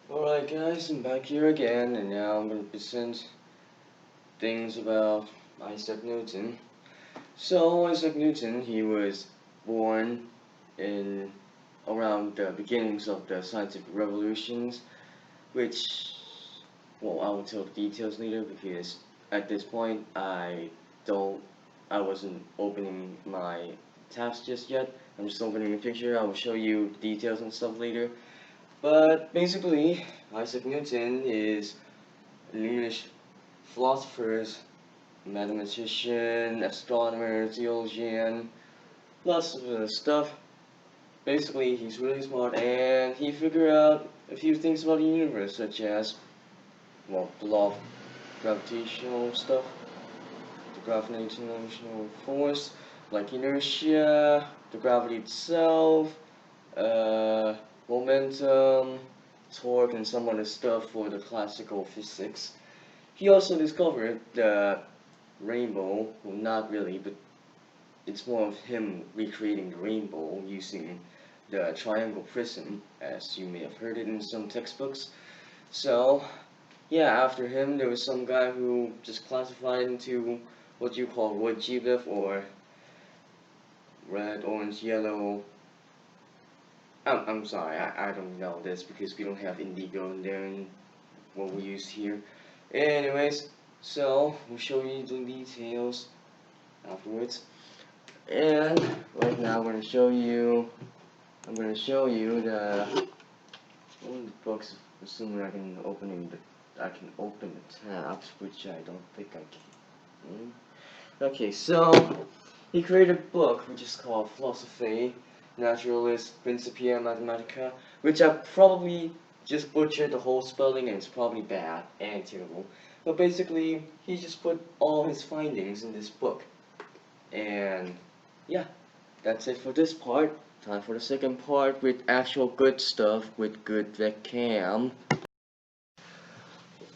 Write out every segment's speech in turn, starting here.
Alright guys, I'm back here again, and now I'm going to present things about Isaac Newton. So, Isaac Newton, he was born in around the beginnings of the scientific revolutions, which, well, I will tell the details later because at this point I wasn't opening my tabs just yet. I'm just opening the picture. I will show you details and stuff later. But basically, Isaac Newton is an English philosopher, mathematician, astronomer, theologian, lots of stuff. Basically, he's really smart and he figured out a few things about the universe, such as, well, the law of gravitational stuff, the gravitational force, like inertia, the gravity itself, uh, momentum, torque, and some other stuff for the classical physics. He also discovered the rainbow, well, not really, but it's more of him recreating the rainbow using the triangle prism, as you may have heard it in some textbooks. So, yeah, after him, there was some guy who just classified into what you call wood GBIF, or red, orange, yellow. I'm sorry, I don't know this because we don't have indigo in there in what we use here. Anyways, so we'll show you the details afterwards. And right now I'm gonna show you one of the books, assuming I can open the tabs, which I don't think I can. Okay, so he created a book which is called Philosophy, Naturalis Principia Mathematica, which I probably just butchered the whole spelling and it's probably bad and terrible. But basically, he just put all his findings in this book. And yeah, that's it for this part. Time for the second part with actual good stuff with good webcam.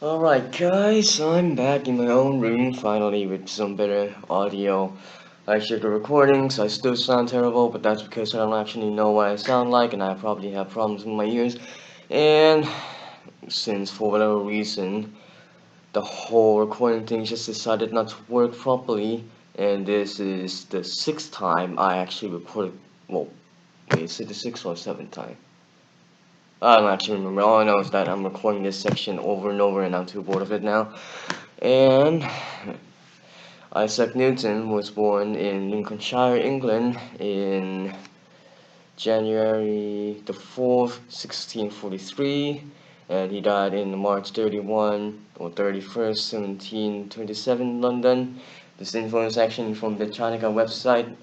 Alright guys, I'm back in my own room finally with some better audio. I checked the recordings, I still sound terrible, but that's because I don't actually know what I sound like and I probably have problems with my ears. And since for whatever reason the whole recording thing just decided not to work properly, and this is the sixth time I actually recorded, well, wait, is it the sixth or seventh time? I don't actually remember. All I know is that I'm recording this section over and over and I'm too bored of it now. And Isaac Newton was born in Lincolnshire, England in January the 4th, 1643, and he died in March 31 or 31st, 1727, London. This info is actually from the Britannica website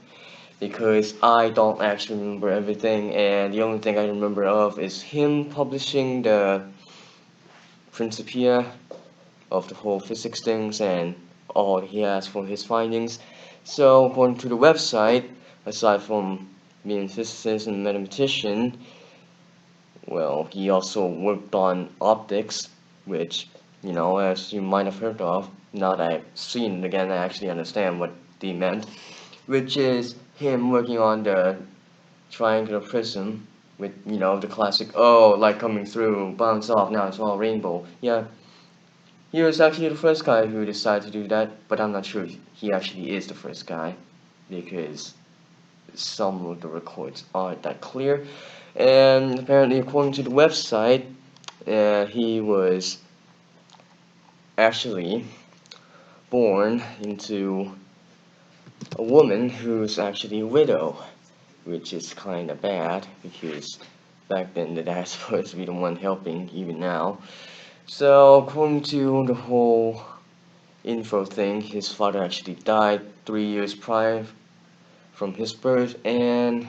because I don't actually remember everything, and the only thing I remember of is him publishing the Principia of the whole physics things and all he has for his findings. So according to the website, aside from being a physicist and mathematician, well, he also worked on optics, which, as you might have heard of, now that I've seen it again, I actually understand what they meant, which is him working on the triangular prism with, the classic, oh, light coming through, bounce off, now it's all rainbow. Yeah, he was actually the first guy who decided to do that, but I'm not sure he actually is the first guy because some of the records aren't that clear. And apparently, according to the website, he was actually born into a woman who's actually a widow, which is kind of bad because back then the dad's supposed to be the one helping, even now. So, according to the whole info thing, his father actually died 3 years prior from his birth, and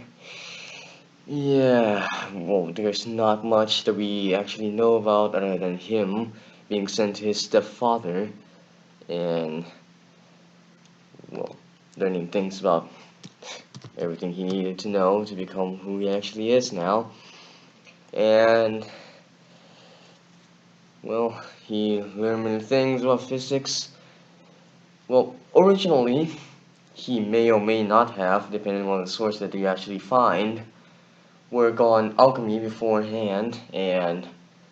yeah, well, there's not much that we actually know about other than him being sent to his stepfather and, well, learning things about everything he needed to know to become who he actually is now. And, well, he learned many things about physics. Well, originally, he may or may not have, depending on the source that you actually find, work on alchemy beforehand, and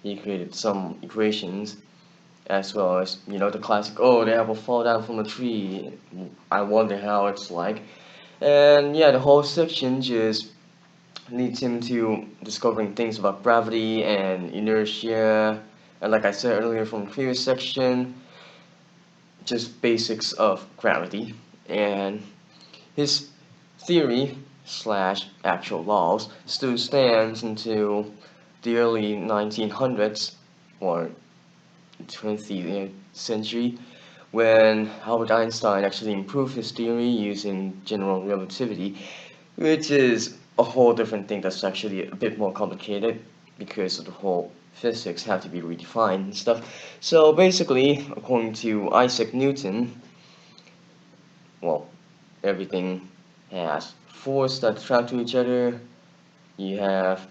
he created some equations, as well as, you know, the classic, oh, the apple fall down from a tree, I wonder how it's like. And yeah, the whole section just leads him to discovering things about gravity and inertia, and like I said earlier from the previous section, just basics of gravity. And his theory slash actual laws still stands until the early 1900s or 20th century, when Albert Einstein actually improved his theory using general relativity, which is a whole different thing that's actually a bit more complicated because of the whole physics have to be redefined and stuff. So basically, according to Isaac Newton, well, everything has force that attract to each other. You have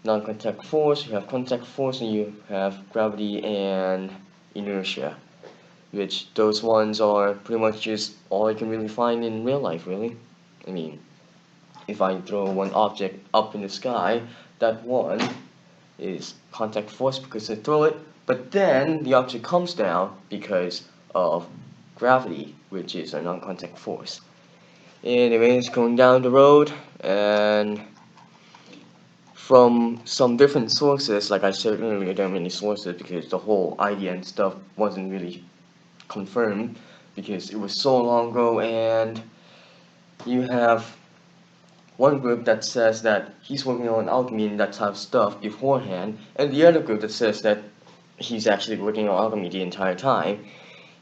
non-contact force, you have contact force, and you have gravity and inertia, which those ones are pretty much just all I can really find in real life, really. I mean, if I throw one object up in the sky, that one is contact force because I throw it, but then the object comes down because of gravity, which is a non-contact force. Anyways, going down the road, and from some different sources, like I said earlier, there are many sources because the whole idea and stuff wasn't really confirmed because it was so long ago, and you have one group that says that he's working on alchemy and that type of stuff beforehand, and the other group that says that he's actually working on alchemy the entire time.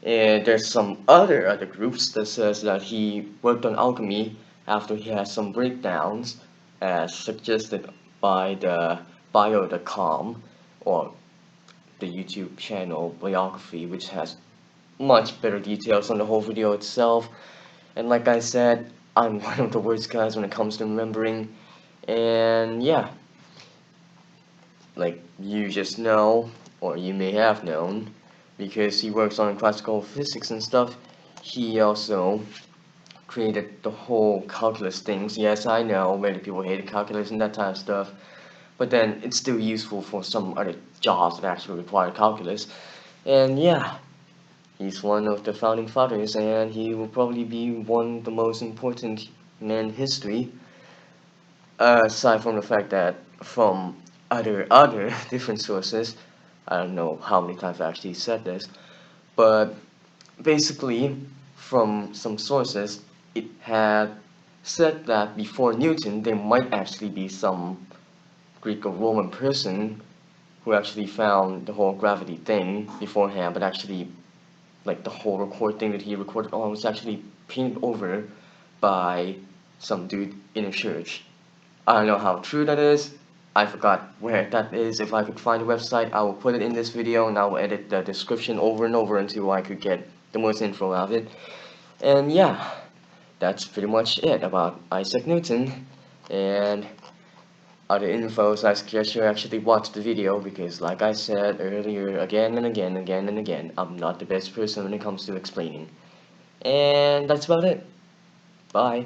And there's some other groups that says that he worked on alchemy after he had some breakdowns, as suggested by the bio.com or the YouTube channel Biography, which has much better details on the whole video itself. And like I said, I'm one of the worst guys when it comes to remembering. And yeah, like you just know, or you may have known, because he works on classical physics and stuff, he also created the whole calculus things. Yes, I know many people hate calculus and that type of stuff, but then it's still useful for some other jobs that actually require calculus. And yeah, he's one of the founding fathers, and he will probably be one of the most important men in history. Aside from the fact that from other different sources, I don't know how many times I actually said this, but basically from some sources it had said that before Newton there might actually be some Greek or Roman person who actually found the whole gravity thing beforehand, but actually like the whole record thing that he recorded on was actually painted over by some dude in a church. I don't know how true that is. I forgot where that is. If I could find the website, I will put it in this video, and I will edit the description over and over until I could get the most info out of it. And yeah, that's pretty much it about Isaac Newton. And other infos, I suggest you actually watch the video because, like I said earlier, again and again, again and again, I'm not the best person when it comes to explaining. And that's about it. Bye.